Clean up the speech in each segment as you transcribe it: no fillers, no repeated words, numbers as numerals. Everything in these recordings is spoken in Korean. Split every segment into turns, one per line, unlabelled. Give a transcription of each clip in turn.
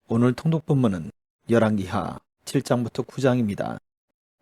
오늘 통독 본문은 열왕기하 7장부터 9장입니다.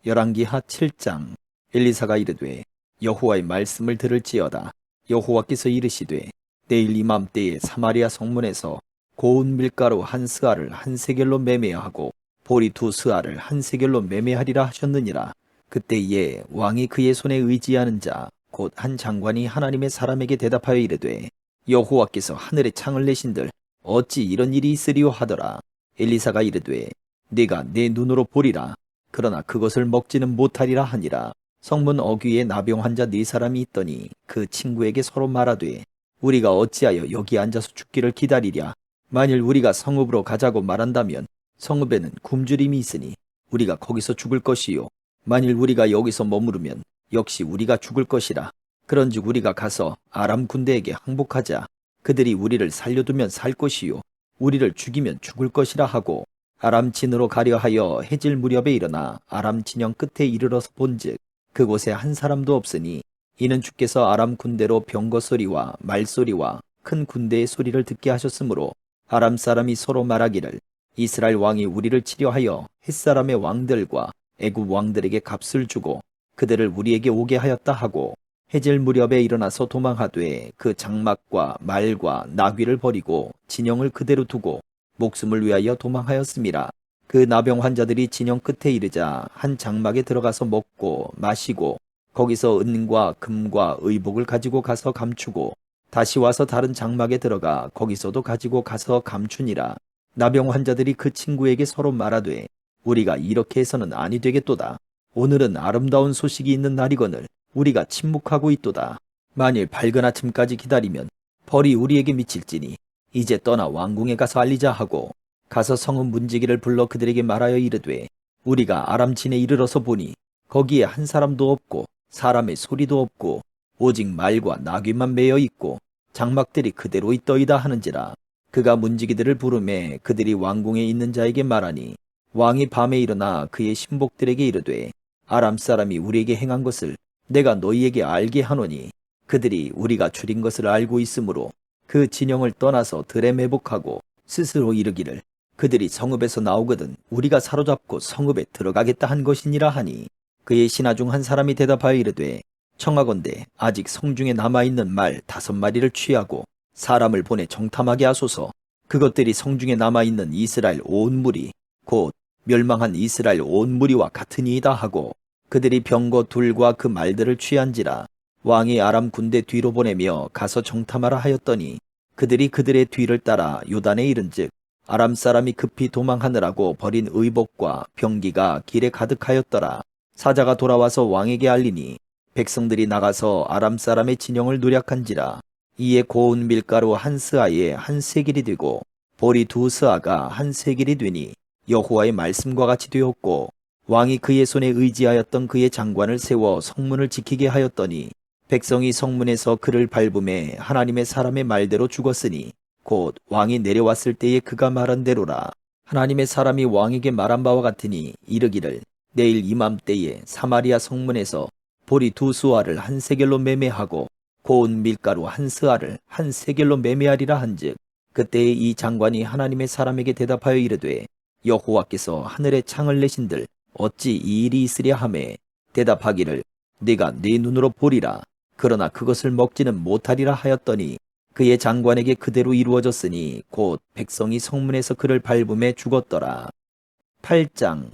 열왕기하 7장. 엘리사가 이르되 여호와의 말씀을 들을지어다. 여호와께서 이르시되 내일 이맘때에 사마리아 성문에서 고운 밀가루 한 스아를 한 세겔로 매매하고 보리 두 스아를 한 세겔로 매매하리라 하셨느니라. 그때에 왕이 그의 손에 의지하는 자 곧 한 장관이 하나님의 사람에게 대답하여 이르되 여호와께서 하늘에 창을 내신들 어찌 이런 일이 있으리요 하더라. 엘리사가 이르되 네가 내 눈으로 보리라. 그러나 그것을 먹지는 못하리라 하니라. 성문 어귀에 나병 환자 네 사람이 있더니 그 친구에게 서로 말하되 우리가 어찌하여 여기 앉아서 죽기를 기다리랴. 만일 우리가 성읍으로 가자고 말한다면 성읍에는 굶주림이 있으니 우리가 거기서 죽을 것이요, 만일 우리가 여기서 머무르면 역시 우리가 죽을 것이라. 그런즉 우리가 가서 아람 군대에게 항복하자. 그들이 우리를 살려두면 살 것이요 우리를 죽이면 죽을 것이라 하고 아람 진으로 가려 하여 해질 무렵에 일어나 아람 진영 끝에 이르러서 본즉 그곳에 한 사람도 없으니 이는 주께서 아람 군대로 병거 소리와 말소리와 큰 군대의 소리를 듣게 하셨으므로 아람 사람이 서로 말하기를 이스라엘 왕이 우리를 치려하여 햇사람의 왕들과 애굽 왕들에게 값을 주고 그들을 우리에게 오게 하였다 하고 해질 무렵에 일어나서 도망하되 그 장막과 말과 나귀를 버리고 진영을 그대로 두고 목숨을 위하여 도망하였음이라. 그 나병 환자들이 진영 끝에 이르자 한 장막에 들어가서 먹고 마시고 거기서 은과 금과 의복을 가지고 가서 감추고 다시 와서 다른 장막에 들어가 거기서도 가지고 가서 감추니라. 나병 환자들이 그 친구에게 서로 말하되 우리가 이렇게 해서는 아니 되겠도다. 오늘은 아름다운 소식이 있는 날이거늘 우리가 침묵하고 있도다. 만일 밝은 아침까지 기다리면 벌이 우리에게 미칠지니 이제 떠나 왕궁에 가서 알리자 하고 가서 성읍 문지기를 불러 그들에게 말하여 이르되 우리가 아람진에 이르러서 보니 거기에 한 사람도 없고 사람의 소리도 없고 오직 말과 나귀만 매여 있고 장막들이 그대로 있더이다 하는지라. 그가 문지기들을 부르매 그들이 왕궁에 있는 자에게 말하니 왕이 밤에 일어나 그의 신복들에게 이르되 아람 사람이 우리에게 행한 것을 내가 너희에게 알게 하노니 그들이 우리가 줄인 것을 알고 있으므로 그 진영을 떠나서 들에 매복하고 스스로 이르기를 그들이 성읍에서 나오거든 우리가 사로잡고 성읍에 들어가겠다 한 것이니라 하니 그의 신하 중 한 사람이 대답하여 이르되 청하건대 아직 성중에 남아있는 말 5마리를 취하고 사람을 보내 정탐하게 하소서. 그것들이 성중에 남아있는 이스라엘 온 무리 곧 멸망한 이스라엘 온 무리와 같으니이다 하고 그들이 병거 둘과 그 말들을 취한지라. 왕이 아람 군대 뒤로 보내며 가서 정탐하라 하였더니 그들이 그들의 뒤를 따라 요단에 이른즉 아람 사람이 급히 도망하느라고 버린 의복과 병기가 길에 가득하였더라. 사자가 돌아와서 왕에게 알리니 백성들이 나가서 아람 사람의 진영을 노략한지라. 이에 고운 밀가루 한 스아에 한 세겔이 되고 보리 두 스아가 한 세겔이 되니 여호와의 말씀과 같이 되었고 왕이 그의 손에 의지하였던 그의 장관을 세워 성문을 지키게 하였더니 백성이 성문에서 그를 밟음에 하나님의 사람의 말대로 죽었으니 곧 왕이 내려왔을 때에 그가 말한 대로라. 하나님의 사람이 왕에게 말한 바와 같으니 이르기를 내일 이맘때에 사마리아 성문에서 보리 두 수아를 한 세겔로 매매하고 고운 밀가루 한 스아를 한 세겔로 매매하리라 한즉 그때에 이 장관이 하나님의 사람에게 대답하여 이르되 여호와께서 하늘에 창을 내신들 어찌 이 일이 있으랴 하매 대답하기를 네가 네 눈으로 보리라. 그러나 그것을 먹지는 못하리라 하였더니 그의 장관에게 그대로 이루어졌으니 곧 백성이 성문에서 그를 밟음에 죽었더라. 8장.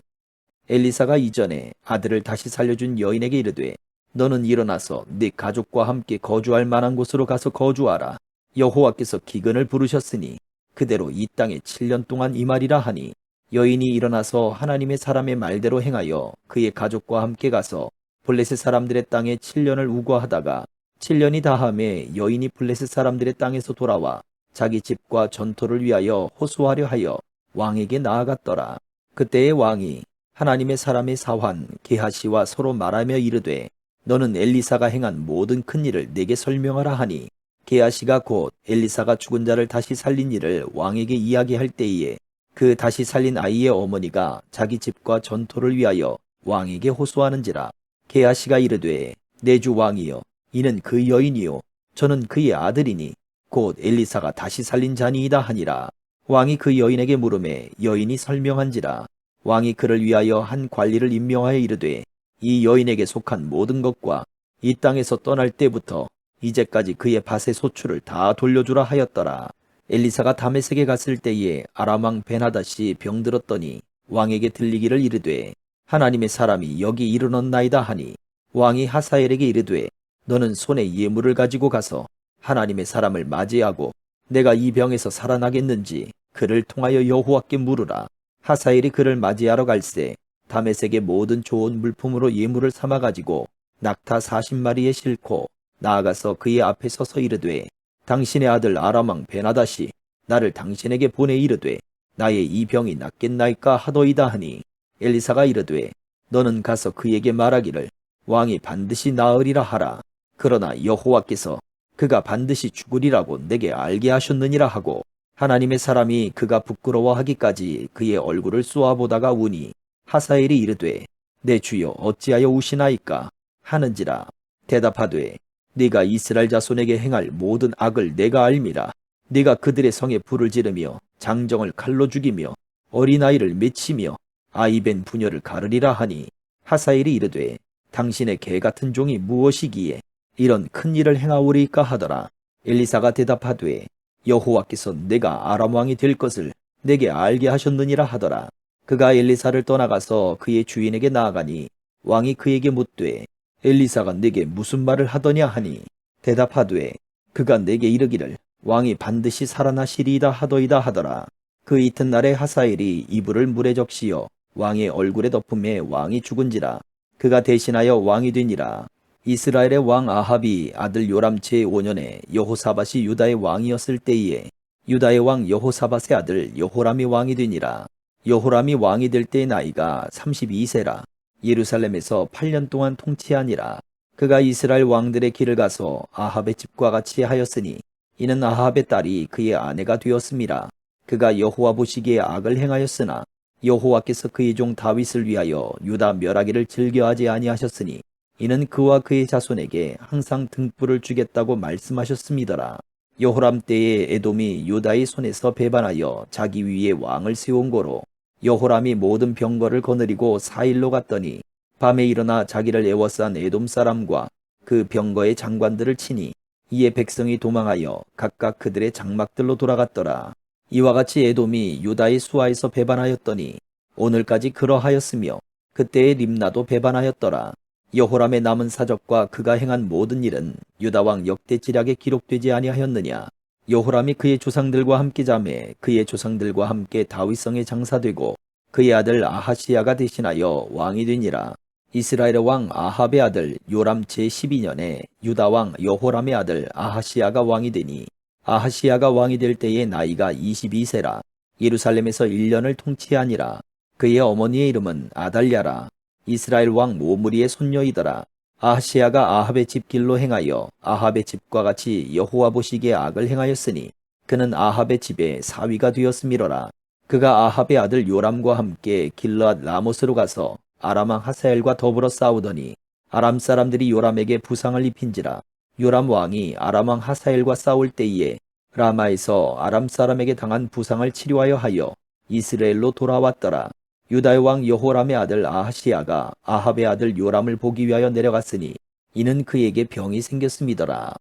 엘리사가 이전에 아들을 다시 살려준 여인에게 이르되 너는 일어나서 네 가족과 함께 거주할 만한 곳으로 가서 거주하라. 여호와께서 기근을 부르셨으니 그대로 이 땅에 7년 동안 임하리라 하니 여인이 일어나서 하나님의 사람의 말대로 행하여 그의 가족과 함께 가서 블레셋 사람들의 땅에 7년을 우거하다가 7년이 다함에 여인이 블레셋 사람들의 땅에서 돌아와 자기 집과 전토를 위하여 호소하려 하여 왕에게 나아갔더라. 그때의 왕이 하나님의 사람의 사환 게하시와 서로 말하며 이르되 너는 엘리사가 행한 모든 큰 일을 내게 설명하라 하니 게하시가 곧 엘리사가 죽은 자를 다시 살린 일을 왕에게 이야기할 때에 그 다시 살린 아이의 어머니가 자기 집과 전토를 위하여 왕에게 호소하는지라. 게하시가 이르되 내 주 왕이여 이는 그 여인이요 저는 그의 아들이니 곧 엘리사가 다시 살린 자니이다 하니라. 왕이 그 여인에게 물으매 여인이 설명한지라. 왕이 그를 위하여 한 관리를 임명하여 이르되 이 여인에게 속한 모든 것과 이 땅에서 떠날 때부터 이제까지 그의 밭의 소출을 다 돌려주라 하였더라. 엘리사가 다메섹에 갔을 때에 아람 왕 베나닷이 병들었더니 왕에게 들리기를 이르되 하나님의 사람이 여기 이르렀나이다 하니 왕이 하사엘에게 이르되 너는 손에 예물을 가지고 가서 하나님의 사람을 맞이하고 내가 이 병에서 살아나겠는지 그를 통하여 여호와께 물으라. 하사엘이 그를 맞이하러 갈새 다메섹의 모든 좋은 물품으로 예물을 삼아 가지고 낙타 40마리에 싣고 나아가서 그의 앞에 서서 이르되 당신의 아들 아람 왕 베나닷이 나를 당신에게 보내 이르되 나의 이 병이 낫겠나이까 하더이다 하니 엘리사가 이르되 너는 가서 그에게 말하기를 왕이 반드시 나으리라 하라. 그러나 여호와께서 그가 반드시 죽으리라고 내게 알게 하셨느니라 하고 하나님의 사람이 그가 부끄러워하기까지 그의 얼굴을 쏘아보다가 우니 하사엘이 이르되 내 주여 어찌하여 우시나이까 하는지라. 대답하되 네가 이스라엘 자손에게 행할 모든 악을 내가 알미라. 네가 그들의 성에 불을 지르며 장정을 칼로 죽이며 어린아이를 맺히며 아이벤 부녀를 가르리라 하니 하사엘이 이르되 당신의 개 같은 종이 무엇이기에 이런 큰 일을 행하오리까 하더라. 엘리사가 대답하되 여호와께서 내가 아람 왕이 될 것을 내게 알게 하셨느니라 하더라. 그가 엘리사를 떠나가서 그의 주인에게 나아가니 왕이 그에게 묻되 엘리사가 내게 무슨 말을 하더냐 하니 대답하되 그가 내게 이르기를 왕이 반드시 살아나시리이다 하더이다 하더라. 그 이튿날에 하사엘이 이불을 물에 적시어 왕의 얼굴에 덮음에 왕이 죽은지라. 그가 대신하여 왕이 되니라. 이스라엘의 왕 아합이 아들 요람 제5년에 여호사밧이 유다의 왕이었을 때에 유다의 왕 여호사밧의 아들 여호람이 왕이 되니라. 여호람이 왕이 될 때의 나이가 32세라. 예루살렘에서 8년 동안 통치하니라. 그가 이스라엘 왕들의 길을 가서 아합의 집과 같이 하였으니 이는 아합의 딸이 그의 아내가 되었음이라. 그가 여호와 보시기에 악을 행하였으나 여호와께서 그의 종 다윗을 위하여 유다 멸하기를 즐겨하지 아니하셨으니 이는 그와 그의 자손에게 항상 등불을 주겠다고 말씀하셨음이더라. 여호람 때에 에돔이 유다의 손에서 배반하여 자기 위에 왕을 세운 고로 여호람이 모든 병거를 거느리고 사일로 갔더니 밤에 일어나 자기를 애워싼 에돔 사람과 그 병거의 장관들을 치니 이에 백성이 도망하여 각각 그들의 장막들로 돌아갔더라. 이와 같이 에돔이 유다의 수하에서 배반하였더니 오늘까지 그러하였으며 그때의 림나도 배반하였더라. 여호람의 남은 사적과 그가 행한 모든 일은 유다 왕 역대지략에 기록되지 아니하였느냐. 여호람이 그의 조상들과 함께 자매 그의 조상들과 함께 다윗성에 장사되고 그의 아들 아하시야가 대신하여 왕이 되니라. 이스라엘의 왕 아합의 아들 요람 제12년에 유다 왕 여호람의 아들 아하시야가 왕이 되니 아하시야가 왕이 될 때의 나이가 22세라. 예루살렘에서 1년을 통치하니라. 그의 어머니의 이름은 아달랴라. 이스라엘 왕 오므리의 손녀이더라. 아하시야가 아합의 집 길로 행하여 아합의 집과 같이 여호와 보시기에 악을 행하였으니 그는 아합의 집에 사위가 되었음이로라. 그가 아합의 아들 요람과 함께 길르앗 라못으로 가서 아람 왕 하사엘과 더불어 싸우더니 아람 사람들이 요람에게 부상을 입힌지라. 요람 왕이 아람 왕 하사엘과 싸울 때에 라마에서 아람 사람에게 당한 부상을 치료하여 하여 이스라엘로 돌아왔더라. 유다의 왕 여호람의 아들 아하시야가 아합의 아들 요람을 보기 위하여 내려갔으니 이는 그에게 병이 생겼음이더라.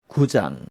9장.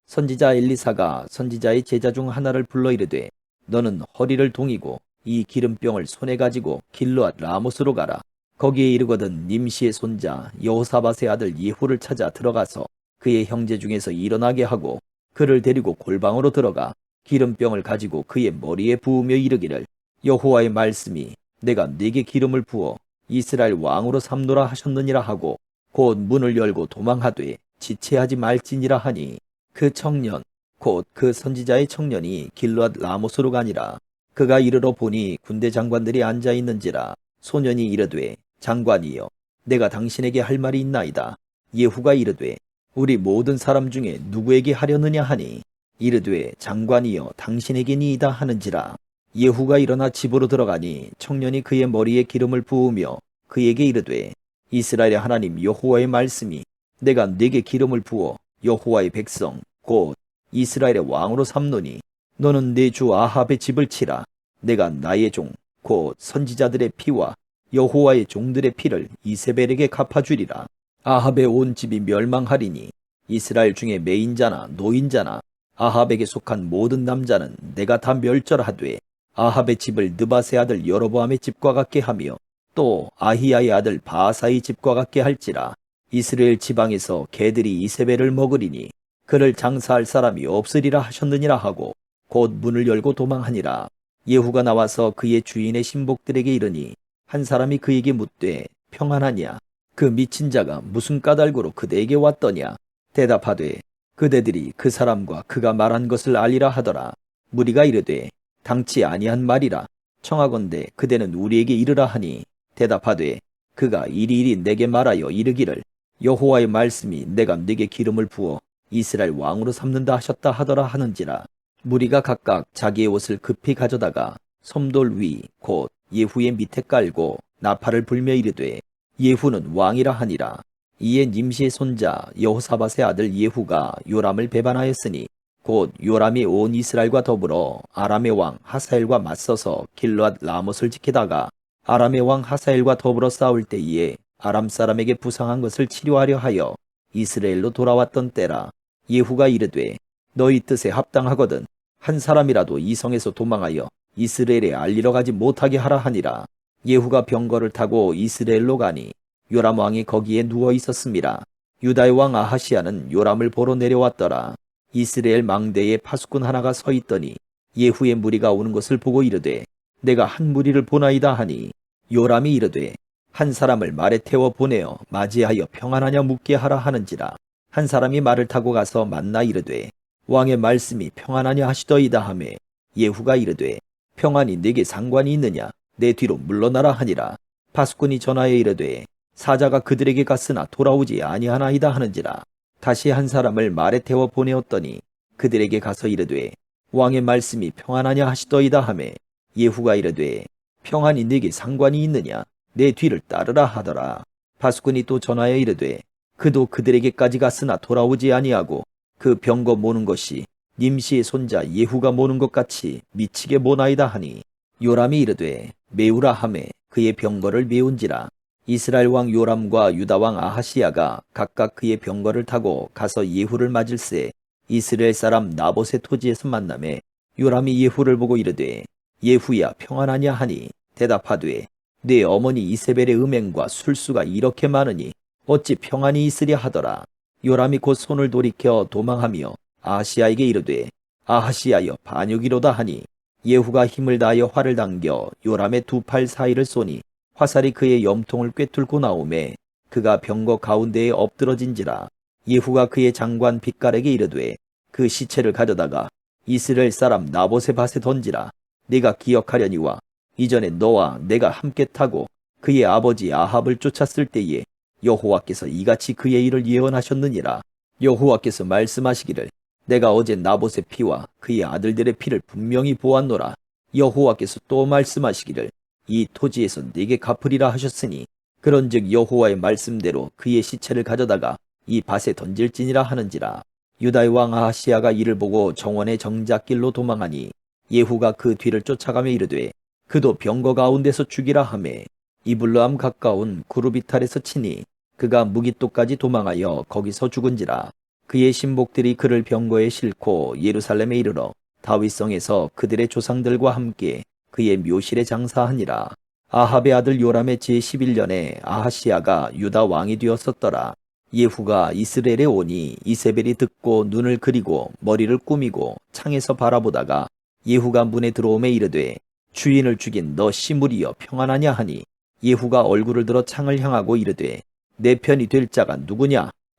선지자 엘리사가 선지자의 제자 중 하나를 불러 이르되 너는 허리를 동이고 이 기름병을 손에 가지고 길르앗 라못으로 가라. 거기에 이르거든 님시의 손자 여호사밧의 아들 예후를 찾아 들어가서 그의 형제 중에서 일어나게 하고 그를 데리고 골방으로 들어가 기름병을 가지고 그의 머리에 부으며 이르기를 여호와의 말씀이 내가 네게 기름을 부어 이스라엘 왕으로 삼노라 하셨느니라 하고 곧 문을 열고 도망하되 지체하지 말지니라 하니 그 청년 곧 그 선지자의 청년이 길르앗 라못으로 가니라. 그가 이르러 보니 군대 장관들이 앉아 있는지라. 소년이 이르되 장관이여 내가 당신에게 할 말이 있나이다. 예후가 이르되 우리 모든 사람 중에 누구에게 하려느냐 하니 이르되 장관이여 당신에게니이다 하는지라. 예후가 일어나 집으로 들어가니 청년이 그의 머리에 기름을 부으며 그에게 이르되 이스라엘의 하나님 여호와의 말씀이 내가 네게 기름을 부어 여호와의 백성 곧 이스라엘의 왕으로 삼노니 너는 내 주 아합의 집을 치라. 내가 나의 종 곧 선지자들의 피와 여호와의 종들의 피를 이세벨에게 갚아주리라. 아합의 온 집이 멸망하리니 이스라엘 중에 매인자나 노인자나 아합에게 속한 모든 남자는 내가 다 멸절하되 아합의 집을 느바세 아들 여로보암의 집과 같게 하며 또 아히야의 아들 바아사의 집과 같게 할지라. 이스라엘 지방에서 개들이 이세벨을 먹으리니 그를 장사할 사람이 없으리라 하셨느니라 하고 곧 문을 열고 도망하니라. 예후가 나와서 그의 주인의 신복들에게 이르니 한 사람이 그에게 묻되 평안하냐? 그 미친 자가 무슨 까닭으로 그대에게 왔더냐? 대답하되 그대들이 그 사람과 그가 말한 것을 알리라 하더라. 무리가 이르되 당치 아니한 말이라. 청하건대 그대는 우리에게 이르라 하니 대답하되 그가 이리이리 내게 말하여 이르기를 여호와의 말씀이 내가 네게 기름을 부어 이스라엘 왕으로 삼는다 하셨다 하더라 하는지라. 무리가 각각 자기의 옷을 급히 가져다가 솜돌 위 곧 예후의 밑에 깔고 나팔을 불며 이르되 예후는 왕이라 하니라. 이에 nim시의 손자 여호사밧의 아들 예후가 요람을 배반하였으니 곧 요람이 온 이스라엘과 더불어 아람의 왕 하사엘과 맞서서 길르앗 라못을 지키다가 아람의 왕 하사엘과 더불어 싸울 때에 아람 사람에게 부상한 것을 치료하려 하여 이스라엘로 돌아왔던 때라. 예후가 이르되 너희 뜻에 합당하거든 한 사람이라도 이 성에서 도망하여 이스라엘에 알리러 가지 못하게 하라 하니라. 예후가 병거를 타고 이스라엘로 가니 요람 왕이 거기에 누워 있었음이라. 유다의 왕 아하시야는 요람을 보러 내려왔더라. 이스라엘 망대에 파수꾼 하나가 서 있더니 예후의 무리가 오는 것을 보고 이르되 내가 한 무리를 보나이다 하니 요람이 이르되 한 사람을 말에 태워 보내어 맞이하여 평안하냐 묻게 하라 하는지라. 한 사람이 말을 타고 가서 만나 이르되 왕의 말씀이 평안하냐 하시더이다 하매 예후가 이르되 평안이 네게 상관이 있느냐? 내 뒤로 물러나라 하니라. 파수꾼이 전하여 이르되 사자가 그들에게 갔으나 돌아오지 아니하나이다 하는지라. 다시 한 사람을 말에 태워 보내었더니 그들에게 가서 이르되 왕의 말씀이 평안하냐 하시더이다 하매 예후가 이르되 평안이 네게 상관이 있느냐? 내 뒤를 따르라 하더라. 파수꾼이 또 전하여 이르되 그도 그들에게까지 갔으나 돌아오지 아니하고 그 병거 모는 것이 nim시의 손자 예후가 모는 것 같이 미치게 모나이다 하니 요람이 이르되 메우라 하매 그의 병거를 메운지라. 이스라엘 왕 요람과 유다 왕 아하시야가 각각 그의 병거를 타고 가서 예후를 맞을새 이스라엘 사람 나봇의 토지에서 만나매 요람이 예후를 보고 이르되 예후야 평안하냐 하니 대답하되 네 어머니 이세벨의 음행과 술수가 이렇게 많으니 어찌 평안이 있으랴 하더라. 요람이 곧 손을 돌이켜 도망하며 아하시야에게 이르되 아하시야여 반역이로다 하니 예후가 힘을 다하여 활을 당겨 요람의 두 팔 사이를 쏘니 화살이 그의 염통을 꿰뚫고 나오매 그가 병거 가운데에 엎드러진지라. 예후가 그의 장관 빗갈에게 이르되 그 시체를 가져다가 이스라엘 사람 나봇의 밭에 던지라. 네가 기억하려니와 이전에 너와 내가 함께 타고 그의 아버지 아합을 쫓았을 때에 여호와께서 이같이 그의 일을 예언하셨느니라. 여호와께서 말씀하시기를 내가 어제 나봇의 피와 그의 아들들의 피를 분명히 보았노라. 여호와께서 또 말씀하시기를 이 토지에서 네게 갚으리라 하셨으니 그런즉 여호와의 말씀대로 그의 시체를 가져다가 이 밭에 던질지니라 하는지라. 유다의 왕 아하시야가 이를 보고 정원의 정작길로 도망하니 예후가 그 뒤를 쫓아가며 이르되 그도 병거 가운데서 죽이라 하매 이블르암 가까운 구르비탈에서 치니 그가 무깃도까지 도망하여 거기서 죽은지라. 그의 신복들이 그를 병거에 싣고 예루살렘에 이르러 다윗성에서 그들의 조상들과 함께 그의 묘실에 장사하니라. 아합의 아들 요람의 제11년에 아하시야가 유다 왕이 되었었더라. 예후가 이스라엘에 오니 이세벨이 듣고 눈을 그리고 머리를 꾸미고 창에서 바라보다가 예후가 문에 들어오매 이르되 주인을 죽인 너 시므리여 평안하냐 하니 예후가 얼굴을 들어 창을 향하고 이르되 내 편이 될 자가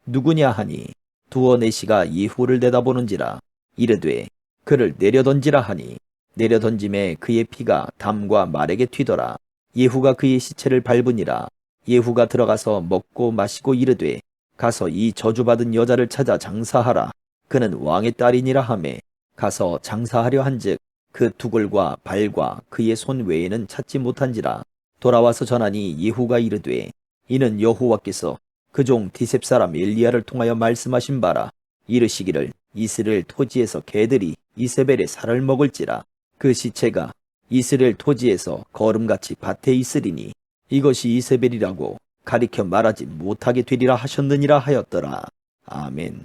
누구냐 하니 두어 내시가 예후를 내다보는지라. 이르되 그를 내려던지라 하니 내려던짐에 그의 피가 담과 말에게 튀더라. 예후가 그의 시체를 밟으니라. 예후가 들어가서 먹고 마시고 이르되 가서 이 저주받은 여자를 찾아 장사하라. 그는 왕의 딸이니라 하매 가서 장사하려 한즉 그 두골과 발과 그의 손 외에는 찾지 못한지라. 돌아와서 전하니 예후가 이르되 이는 여호와께서 그 종 디셉 사람 엘리야를 통하여 말씀하신 바라. 이르시기를 이스라엘 토지에서 개들이 이세벨의 살을 먹을지라. 그 시체가 이스라엘 토지에서 거름같이 밭에 있으리니 이것이 이세벨이라고 가리켜 말하지 못하게 되리라 하셨느니라 하였더라. 아멘.